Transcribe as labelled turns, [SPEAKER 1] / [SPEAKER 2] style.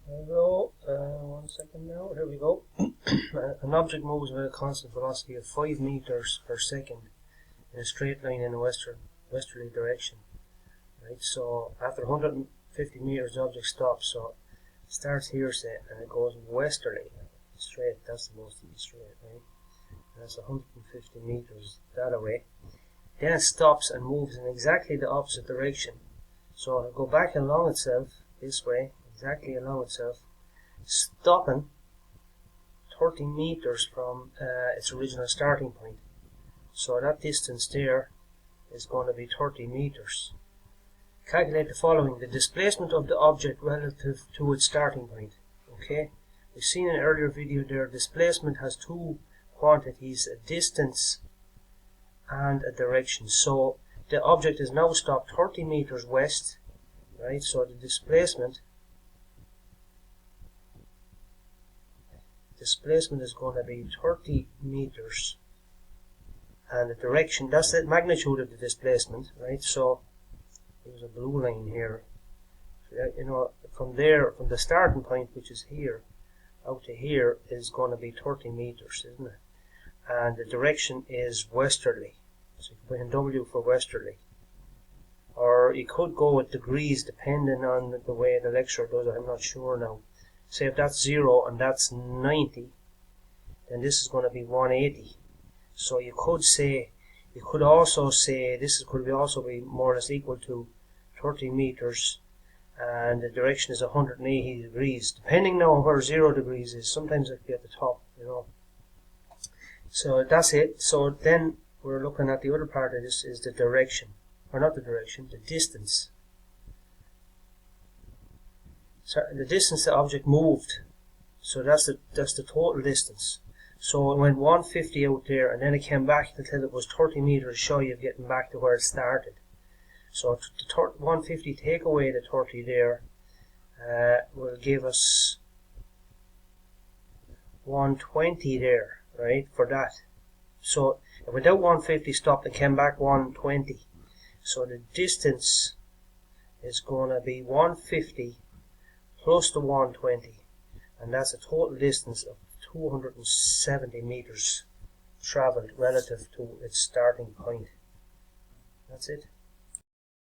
[SPEAKER 1] There we go. 1 second now. Here we go. An object moves with a constant velocity of 5 meters per second in a straight line in a westerly direction. Right. So after 150 meters, the object stops. So it starts here, say, and it goes westerly, straight. That's supposed to be straight, right? And that's 150 meters that away. Then it stops and moves in exactly the opposite direction. So it'll go back along itself this way, exactly along itself, stopping 30 meters from its original starting point. So that distance there is going to be 30 meters. Calculate the following: the displacement of the object relative to its starting point. Okay, we've seen in an earlier video there, displacement has two quantities, a distance and a direction. So the object is now stopped 30 meters west, right? So the displacement is going to be 30 meters, and the direction, that's the magnitude of the displacement, right? So there's a blue line here. You know, from there, from the starting point, which is here, out to here is going to be 30 meters, isn't it? And the direction is westerly. So you can put in W for westerly. Or you could go with degrees depending on the way the lecturer does it. I'm not sure now. Say if that's 0 and that's 90, then this is going to be 180. So you could also say this could also be more or less equal to 30 meters, and the direction is 180 degrees, depending now on where 0 degrees is. Sometimes it could be at the top, you know. So that's it. So then we're looking at the other part of this is the direction, or not the direction, the distance. So the distance the object moved. So that's the total distance. So it went 150 out there, and then it came back until it was 30 meters shy of getting back to where it started. So the 150 take away the 30 there will give us 120 there, right, for that. So it went out 150, stopped, and came back 120. So the distance is going to be 150 plus the 120, and that's a total distance of 270 meters travelled relative to its starting point. That's it.